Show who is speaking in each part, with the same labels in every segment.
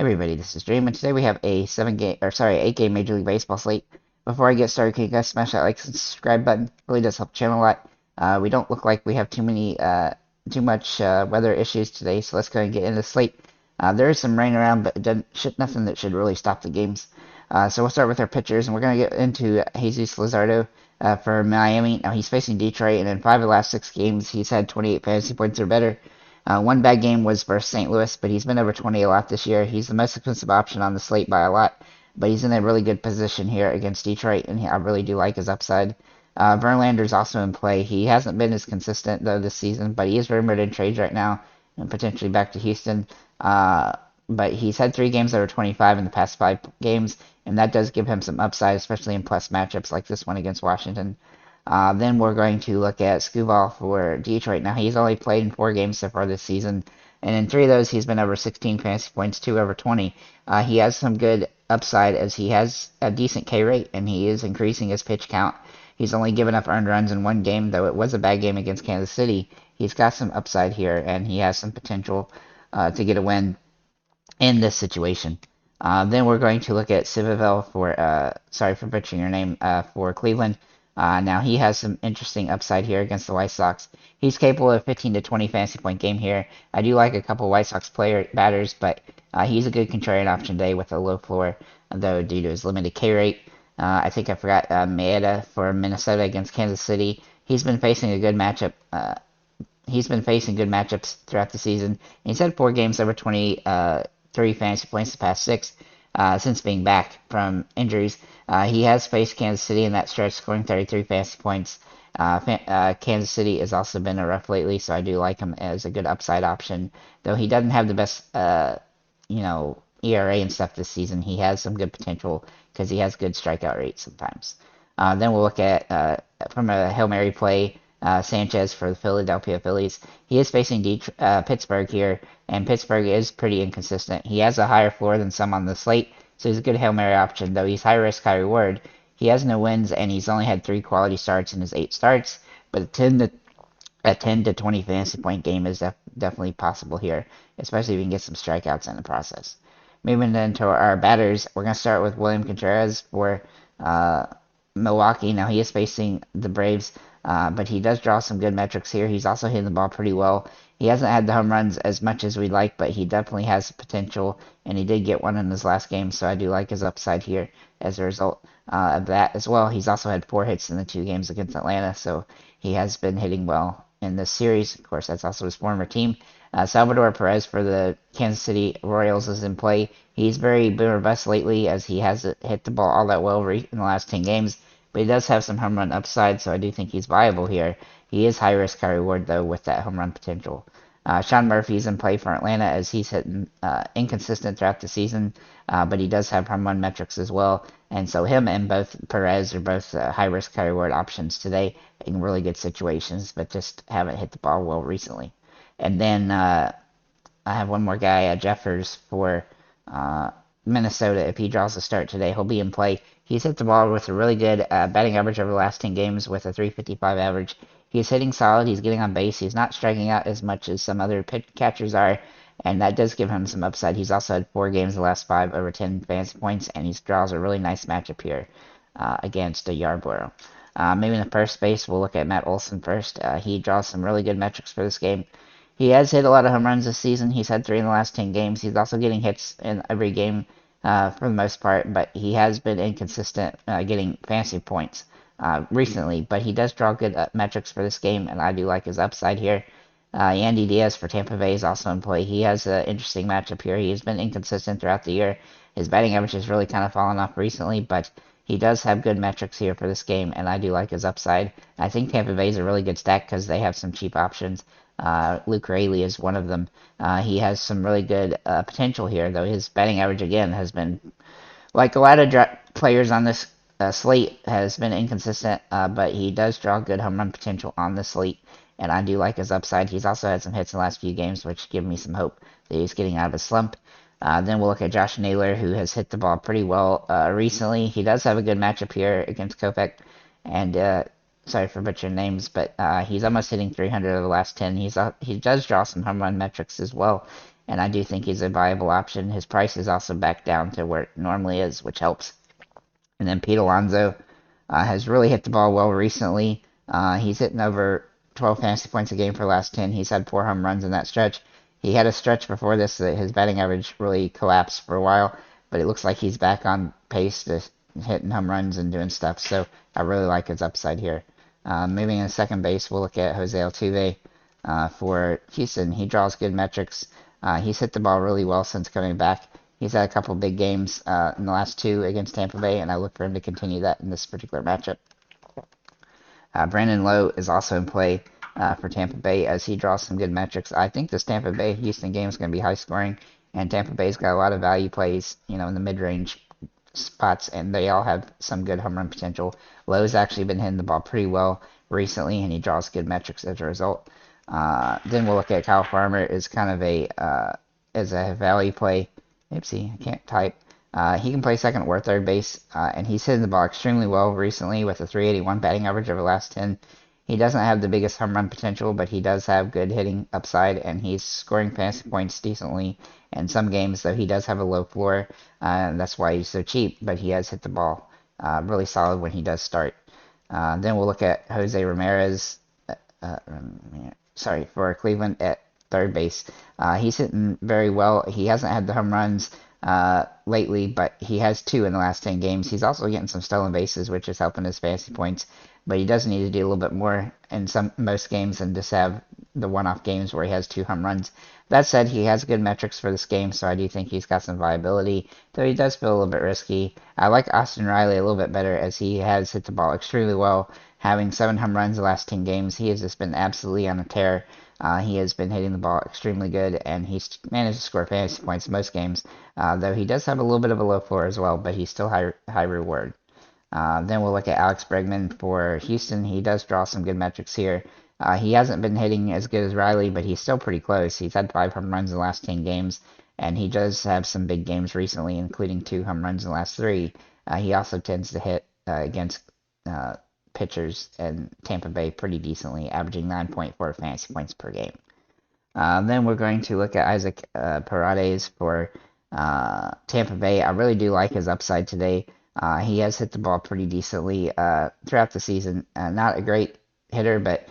Speaker 1: Everybody, this is Dream, and today we have a 8-game Major League Baseball slate. Before I get started, can you guys smash that like and subscribe button? It really does help the channel a lot. We don't look like we have too much weather issues today, so let's go and get into the slate. There is some rain around, but nothing that should really stop the games. So we'll start with our pitchers, and we're going to get into Jesus Luzardo for Miami. Now he's facing Detroit, and in 5 of the last 6 games, he's had 28 fantasy points or better. One bad game was versus St. Louis, but he's been over 20 a lot this year. He's the most expensive option on the slate by a lot, but he's in a really good position here against Detroit, and I really do like his upside. Verlander's also in play. He hasn't been as consistent, though, this season, but he is rumored in trades right now and potentially back to Houston. But he's had 3 games over 25 in the past 5 games, and that does give him some upside, especially in plus matchups like this one against Washington. Then we're going to look at Skubal for Detroit. Now, he's only played in 4 games so far this season, and in 3 of those, he's been over 16 fantasy points, 2 over 20. He has some good upside as he has a decent K rate, and he is increasing his pitch count. He's only given up earned runs in 1 game, though it was a bad game against Kansas City. He's got some upside here, and he has some potential to get a win in this situation. Then we're going to look at Civivel sorry for butchering your name, for Cleveland. Now he has some interesting upside here against the White Sox. He's capable of 15 to 20 fantasy point game here. I do like a couple White Sox batters, but he's a good contrarian option today with a low floor, though due to his limited K rate. I think I forgot Maeda for Minnesota against Kansas City. He's been facing a good matchup. He's been facing good matchups throughout the season. He's had 4 games over 23 fantasy points the past 6. Since being back from injuries. He has faced Kansas City in that stretch, scoring 33 fantasy points. Kansas City has also been a rough lately, so I do like him as a good upside option. Though he doesn't have the best, ERA and stuff this season, he has some good potential because he has good strikeout rates sometimes. Then we'll look at, from a Hail Mary play, Sanchez for the Philadelphia Phillies. He is facing Pittsburgh here, and Pittsburgh is pretty inconsistent. He has a higher floor than some on the slate, so he's a good Hail Mary option, though he's high risk, high reward. He has no wins, and he's only had 3 quality starts in his 8 starts, but a 10 to 20 fantasy point game is definitely possible here, especially if you can get some strikeouts in the process. Moving into our batters, we're going to start with William Contreras for Milwaukee. Now he is facing the Braves, but he does draw some good metrics here. He's also hitting the ball pretty well. He hasn't had the home runs as much as we'd like, but he definitely has potential, and he did get one in his last game, so I do like his upside here as a result of that as well. He's also had 4 hits in the 2 games against Atlanta, so he has been hitting well in this series. Of course, that's also his former team. Salvador Perez for the Kansas City Royals is in play. He's very boom or bust lately, as he hasn't hit the ball all that well in the last 10 games, but he does have some home run upside, so I do think he's viable here. He is high risk, high reward, though, with that home run potential. Sean Murphy's in play for Atlanta, as he's hitting inconsistent throughout the season, but he does have home run metrics as well, and so him and both Perez are both high risk, high reward options today in really good situations, but just haven't hit the ball well recently. And then I have one more guy, Jeffers for Minnesota. If he draws a start today, he'll be in play. He's hit the ball with a really good batting average over the last 10 games with a 355 average. He's hitting solid. He's getting on base. He's not striking out as much as some other catchers are, and that does give him some upside. He's also had 4 games the last 5 over 10 fantasy points, and he draws a really nice matchup here against Yarborough. Maybe in the first base, we'll look at Matt Olson first. He draws some really good metrics for this game. He has hit a lot of home runs this season. He's had 3 in the last 10 games. He's also getting hits in every game for the most part, but he has been inconsistent getting fantasy points recently. But he does draw good metrics for this game, and I do like his upside here. Yandy Diaz for Tampa Bay is also in play. He has an interesting matchup here. He has been inconsistent throughout the year. His batting average has really kind of fallen off recently, but he does have good metrics here for this game, and I do like his upside. I think Tampa Bay is a really good stack because they have some cheap options. Luke Raley is one of them. He has some really good potential here, though his batting average, again, has been, like a lot of players on this slate, has been inconsistent, but he does draw good home run potential on the slate, and I do like his upside. He's also had some hits in the last few games, which give me some hope that he's getting out of a slump. Then we'll look at Josh Naylor, who has hit the ball pretty well recently. He does have a good matchup here against Kopech, and sorry for butchering names, but he's almost hitting 300 over the last 10. He does draw some home run metrics as well, and I do think he's a viable option. His price is also back down to where it normally is, which helps. And then Pete Alonso has really hit the ball well recently. He's hitting over 12 fantasy points a game for the last 10. He's had 4 home runs in that stretch. He had a stretch before this that his batting average really collapsed for a while, but it looks like he's back on pace to hitting home runs and doing stuff. So I really like his upside here. Moving in second base, we'll look at Jose Altuve for Houston. He draws good metrics. He's hit the ball really well since coming back. He's had a couple big games in the last 2 against Tampa Bay, and I look for him to continue that in this particular matchup. Brandon Lowe is also in play for Tampa Bay as he draws some good metrics. I think this Tampa Bay-Houston game is going to be high scoring, and Tampa Bay's got a lot of value plays, in the mid-range spots, and they all have some good home run potential. Lowe's actually been hitting the ball pretty well recently, and he draws good metrics as a result. Then we'll look at Kyle Farmer as kind of as a value play. Oopsie, I can't type. He can play second or third base, and he's hitting the ball extremely well recently with a 381 batting average over the last 10. He doesn't have the biggest home run potential, but he does have good hitting upside, and he's scoring fantasy points decently in some games, though he does have a low floor, and that's why he's so cheap, but he has hit the ball really solid when he does start. Then we'll look at Jose Ramirez, for Cleveland at third base. He's hitting very well. He hasn't had the home runs lately, but he has 2 in the last 10 games. He's also getting some stolen bases, which is helping his fantasy points, but he does need to do a little bit more in most games and just have the one-off games where he has 2 home runs. That said, he has good metrics for this game, so I do think he's got some viability, though he does feel a little bit risky. I like Austin Riley a little bit better as he has hit the ball extremely well, having 7 home runs the last 10 games. He has just been absolutely on a tear. He has been hitting the ball extremely good, and he's managed to score fantasy points in most games, though he does have a little bit of a low floor as well, but he's still high reward. Then we'll look at Alex Bregman for Houston. He does draw some good metrics here. He hasn't been hitting as good as Riley, but he's still pretty close. He's had 5 home runs in the last 10 games, and he does have some big games recently, including 2 home runs in the last 3. He also tends to hit against pitchers in Tampa Bay pretty decently, averaging 9.4 fantasy points per game. Then we're going to look at Isaac Paredes for Tampa Bay. I really do like his upside today. He has hit the ball pretty decently throughout the season. Not a great hitter, but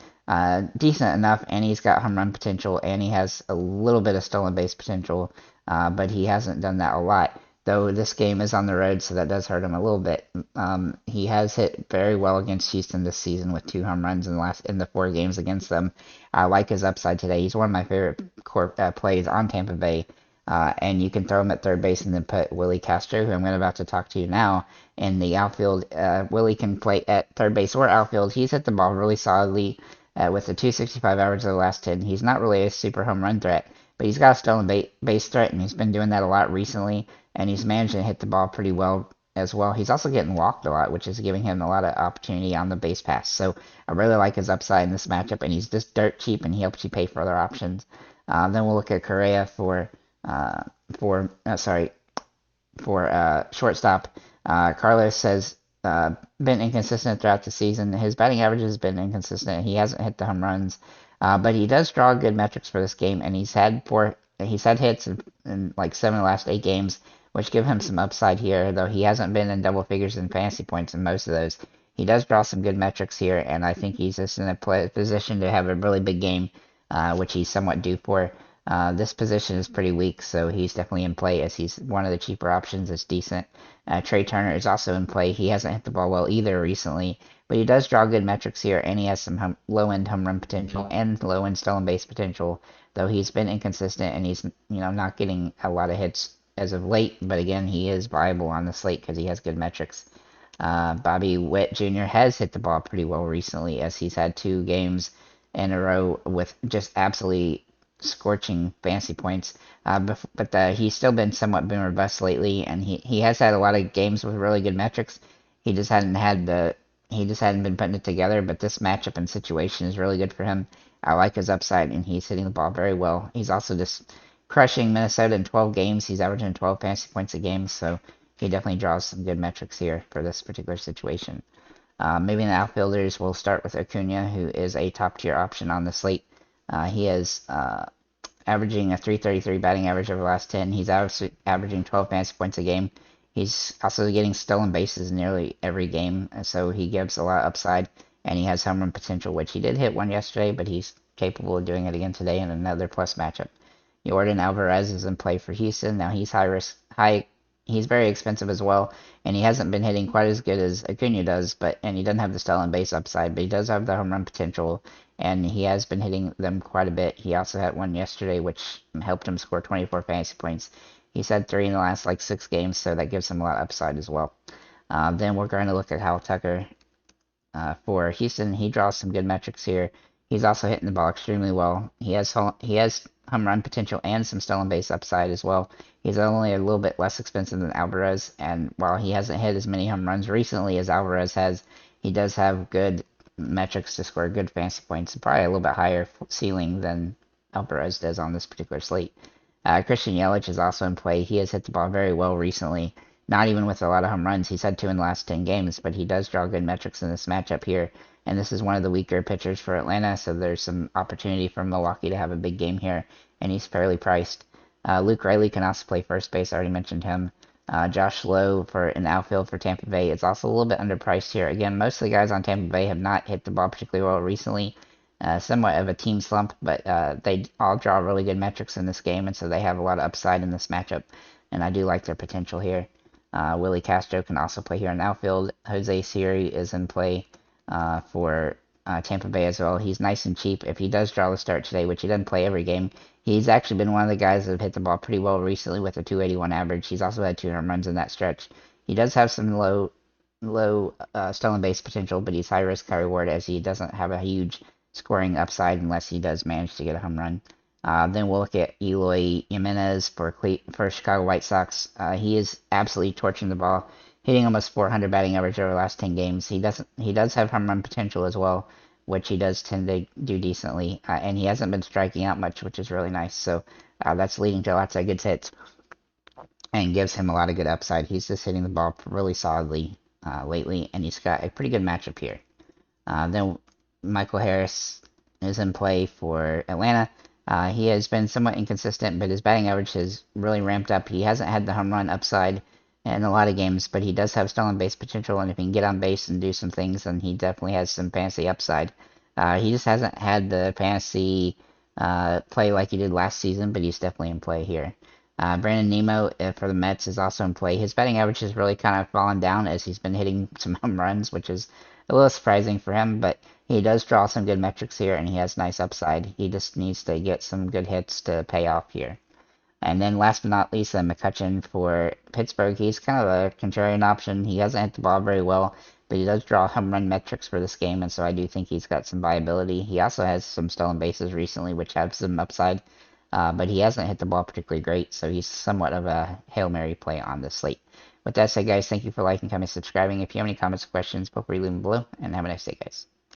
Speaker 1: decent enough, and he's got home run potential, and he has a little bit of stolen base potential, but he hasn't done that a lot. Though this game is on the road, so that does hurt him a little bit. He has hit very well against Houston this season with 2 home runs in the 4 games against them. I like his upside today. He's one of my favorite plays on Tampa Bay. And you can throw him at third base and then put Willie Castro, who I'm about to talk to now, in the outfield. Willie can play at third base or outfield. He's hit the ball really solidly with a 265 average of the last 10. He's not really a super home run threat, but he's got a stolen base threat, and he's been doing that a lot recently, and he's managed to hit the ball pretty well as well. He's also getting walked a lot, which is giving him a lot of opportunity on the base pass. So I really like his upside in this matchup, and he's just dirt cheap, and he helps you pay for other options. Then we'll look at Correa for shortstop. Carlos has been inconsistent throughout the season. His batting average has been inconsistent. He hasn't hit the home runs, but he does draw good metrics for this game, and he's had hits in like 7 of the last 8 games, which give him some upside here, though he hasn't been in double figures in fantasy points in most of those. He does draw some good metrics here, and I think he's just in a position to have a really big game, which he's somewhat due for. This position is pretty weak, so he's definitely in play as he's one of the cheaper options. It's decent. Trey Turner is also in play. He hasn't hit the ball well either recently, but he does draw good metrics here, and he has some low-end home run potential and low-end stolen base potential, though he's been inconsistent and he's not getting a lot of hits as of late, but again, he is viable on the slate because he has good metrics. Bobby Witt Jr. has hit the ball pretty well recently as he's had 2 games in a row with just absolutely scorching fantasy points, but he's still been somewhat boom or bust lately, and he has had a lot of games with really good metrics. He just hadn't been putting it together, but this matchup and situation is really good for him. I like his upside, and he's hitting the ball very well. He's also just crushing Minnesota in 12 games. He's averaging 12 fantasy points a game, so he definitely draws some good metrics here for this particular situation. Maybe in the outfielders, we'll start with Acuna, who is a top-tier option on the slate. He has averaging a 333 batting average over the last 10. He's averaging 12 fantasy points a game. He's also getting stolen bases nearly every game, so he gives a lot of upside, and he has home run potential, which he did hit one yesterday, but he's capable of doing it again today in another plus matchup. Jordan Alvarez is in play for Houston. Now he's high risk, high. He's very expensive as well, and he hasn't been hitting quite as good as Acuna does, and he doesn't have the stolen base upside, but he does have the home run potential, and he has been hitting them quite a bit. He also had one yesterday, which helped him score 24 fantasy points. He's had 3 in the last 6 games, so that gives him a lot of upside as well. Then we're going to look at Hal Tucker for Houston. He draws some good metrics here. He's also hitting the ball extremely well. He has home run potential and some stolen base upside as well. He's only a little bit less expensive than Alvarez, and while he hasn't hit as many home runs recently as Alvarez has, he does have good metrics to score good fantasy points, probably a little bit higher ceiling than Alvarez does on this particular slate. Christian Yelich is also in play. He has hit the ball very well recently, not even with a lot of home runs. He's had 2 in the last 10 games, but he does draw good metrics in this matchup here. And this is one of the weaker pitchers for Atlanta, so there's some opportunity for Milwaukee to have a big game here, and he's fairly priced. Luke Riley can also play first base. I already mentioned him. Josh Lowe for an outfield for Tampa Bay is also a little bit underpriced here. Again, most of the guys on Tampa Bay have not hit the ball particularly well recently. Somewhat of a team slump, but they all draw really good metrics in this game, and so they have a lot of upside in this matchup, and I do like their potential here. Willie Castro can also play here in the outfield. Jose Siri is in play for Tampa Bay as well. He's nice and cheap. If he does draw the start today, which he doesn't play every game, he's actually been one of the guys that have hit the ball pretty well recently with a 281 average. He's also had 2 home runs in that stretch. He does have some low stolen base potential, but he's high risk, high reward, as he doesn't have a huge scoring upside unless he does manage to get a home run. Then we'll look at Eloy Jimenez for Chicago White Sox. He is absolutely torching the ball, hitting almost 400 batting average over the last 10 games. He does have home run potential as well, which he does tend to do decently, and he hasn't been striking out much, which is really nice. So that's leading to lots of good hits and gives him a lot of good upside. He's just hitting the ball really solidly lately, and he's got a pretty good matchup here. Then Michael Harris is in play for Atlanta. He has been somewhat inconsistent, but his batting average has really ramped up. He hasn't had the home run upside in a lot of games, but he does have stolen base potential, and if he can get on base and do some things, then he definitely has some fantasy upside. He just hasn't had the fantasy play like he did last season, but he's definitely in play here. Brandon Nimmo for the Mets is also in play. His batting average has really kind of fallen down as he's been hitting some home runs, which is a little surprising for him, but he does draw some good metrics here, and he has nice upside. He just needs to get some good hits to pay off here. And then last but not least, McCutchen for Pittsburgh. He's kind of a contrarian option. He hasn't hit the ball very well, but he does draw home run metrics for this game, and so I do think he's got some viability. He also has some stolen bases recently, which have some upside, but he hasn't hit the ball particularly great, so he's somewhat of a Hail Mary play on this slate. With that said, guys, thank you for liking, commenting, subscribing. If you have any comments or questions, feel free to leave them below, and have a nice day, guys.